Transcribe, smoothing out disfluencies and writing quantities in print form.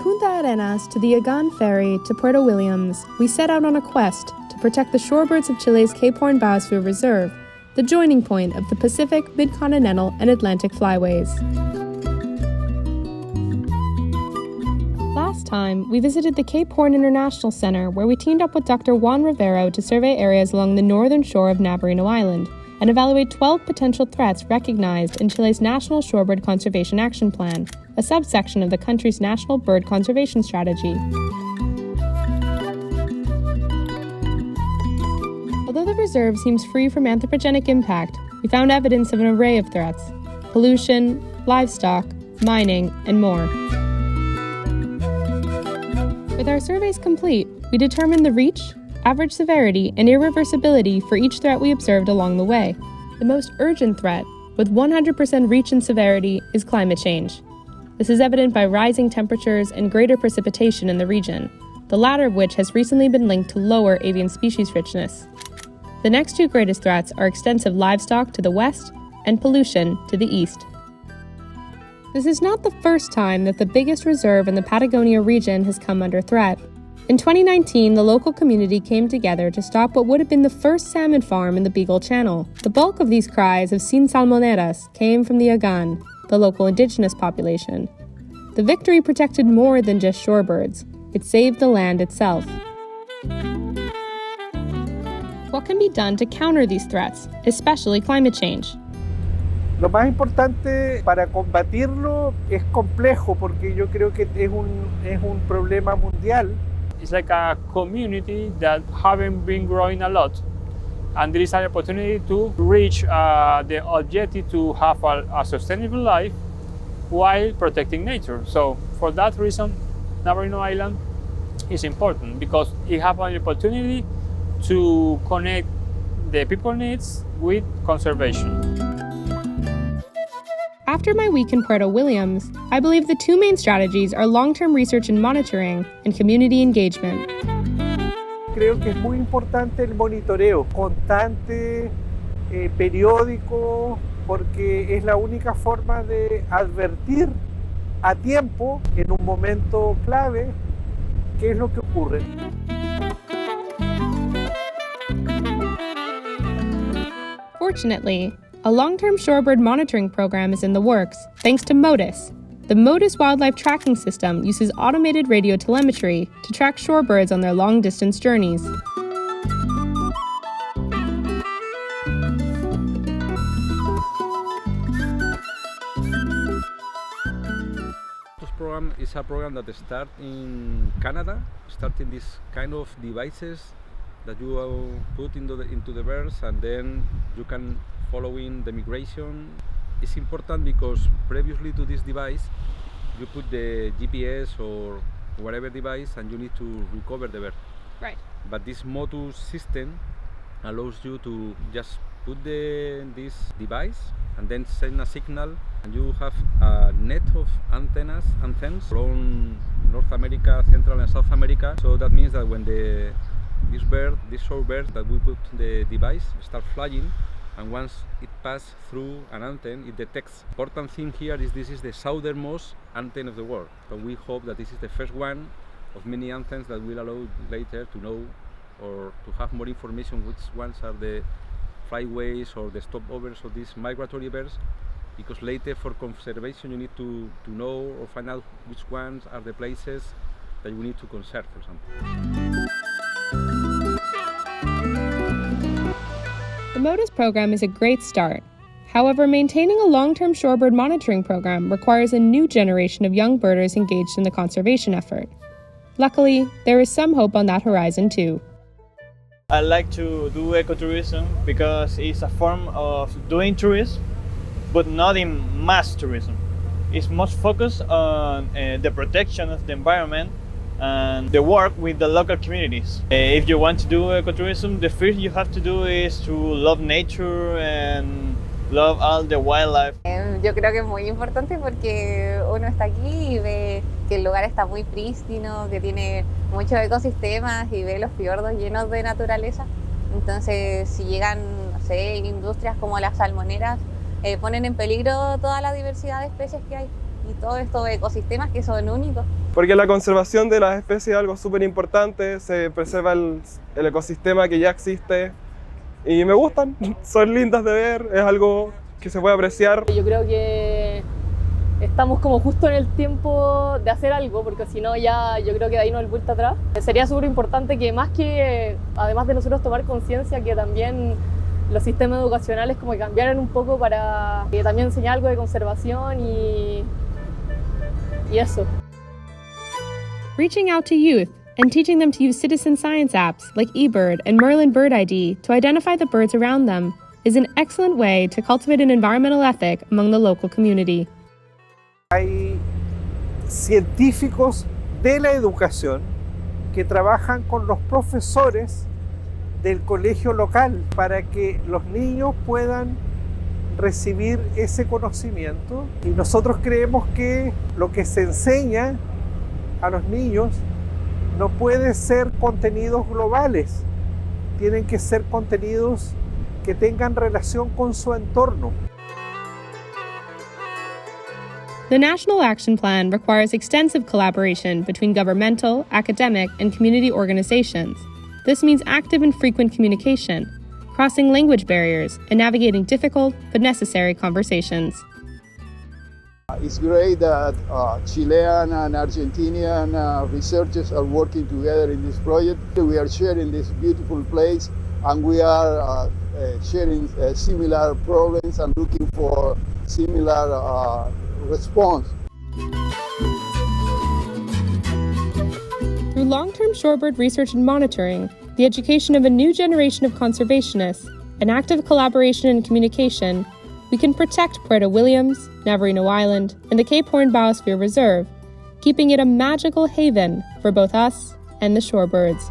Punta Arenas to the Agan ferry to Puerto Williams, we set out on a quest to protect the shorebirds of Chile's Cape Horn Biosphere Reserve, the joining point of the Pacific, Mid-Continental, and Atlantic flyways. Last time, we visited the Cape Horn International Center, where we teamed up with Dr. Juan Rivero to survey areas along the northern shore of Navarino Island and evaluate 12 potential threats recognized in Chile's National Shorebird Conservation Action Plan, a subsection of the country's National Bird Conservation Strategy. Although the reserve seems free from anthropogenic impact, we found evidence of an array of threats: pollution, livestock, mining, and more. With our surveys complete, we determined the reach, average severity, and irreversibility for each threat we observed along the way. The most urgent threat, with 100% reach and severity, is climate change. This is evident by rising temperatures and greater precipitation in the region, the latter of which has recently been linked to lower avian species richness. The next two greatest threats are extensive livestock to the west and pollution to the east. This is not the first time that the biggest reserve in the Patagonia region has come under threat. In 2019, the local community came together to stop what would have been the first salmon farm in the Beagle Channel. The bulk of these cries of "sin salmoneras" came from the Agan, the local indigenous population. The victory protected more than just shorebirds. It saved the land itself. What can be done to counter these threats, especially climate change? Lo más importante para combatirlo es complejo, porque yo creo que es un problema mundial. It's like a community that haven't been growing a lot, and there is an opportunity to reach the objective to have a sustainable life while protecting nature. So for that reason, Navarino Island is important, because it has an opportunity to connect the people needs with conservation. After my week in Puerto Williams, I believe the two main strategies are long-term research and monitoring and community engagement. Creo que es muy importante el monitoreo constante, periódico, porque es la única forma de advertir a tiempo, en un momento clave, qué es lo que ocurre. Fortunately, a long-term shorebird monitoring program is in the works, thanks to MODIS. The MODIS wildlife tracking system uses automated radio telemetry to track shorebirds on their long-distance journeys. This program is a program that starts in Canada, starting this kind of devices that you put into the birds, and then you can following the migration. Is important because previously to this device you put the GPS or whatever device and you need to recover the bird. Right. But this Motus system allows you to just put this device and then send a signal, and you have a net of antennas around North America, Central and South America. So that means that when this shorebird that we put the device start flying, and once it passes through an antenna, it detects. Important thing here is this is the southernmost antenna of the world. So we hope that this is the first one of many antennas that will allow later to know or to have more information which ones are the flyways or the stopovers of these migratory birds, because later for conservation you need to know or find out which ones are the places that you need to conserve, for example. The MODIS program is a great start. However, maintaining a long-term shorebird monitoring program requires a new generation of young birders engaged in the conservation effort. Luckily, there is some hope on that horizon too. I like to do ecotourism because it's a form of doing tourism, but not in mass tourism. It's most focused on the protection of the environment and the work with the local communities. If you want to do ecotourism, the first you have to do is to love nature and love all the wildlife. Yo creo que es muy importante porque uno está aquí y ve que el lugar está muy prístino, que tiene muchos ecosistemas y ve los fiordos llenos de naturaleza. Entonces, si llegan, no sé, industrias como las salmoneras, ponen en peligro toda la diversidad de especies que hay. y todos estos ecosistemas que son únicos. Porque la conservación de las especies es algo súper importante, se preserva el ecosistema que ya existe y me gustan, son lindas de ver, es algo que se puede apreciar. Yo creo que estamos como justo en el tiempo de hacer algo, porque si no ya yo creo que de ahí no hay vuelta atrás. Sería súper importante que más que, además de nosotros tomar conciencia, que también los sistemas educacionales como que cambiaran un poco para que también enseñar algo de conservación y eso. Reaching out to youth and teaching them to use citizen science apps like eBird and Merlin Bird ID to identify the birds around them is an excellent way to cultivate an environmental ethic among the local community. Hay científicos de la educación que trabajan con los profesores del colegio local para que los niños puedan recibir ese conocimiento, y nosotros creemos que lo que se enseña a los niños no puede ser contenidos globales, tienen que ser contenidos que tengan relación con su entorno. The National Action Plan requires extensive collaboration between governmental, academic, and community organizations. This means active and frequent communication, crossing language barriers, and navigating difficult but necessary conversations. It's great that Chilean and Argentinian researchers are working together in this project. We are sharing this beautiful place, and we are sharing similar problems and looking for similar response. Through long-term shorebird research and monitoring, the education of a new generation of conservationists, and active collaboration and communication, we can protect Puerto Williams, Navarino Island, and the Cape Horn Biosphere Reserve, keeping it a magical haven for both us and the shorebirds.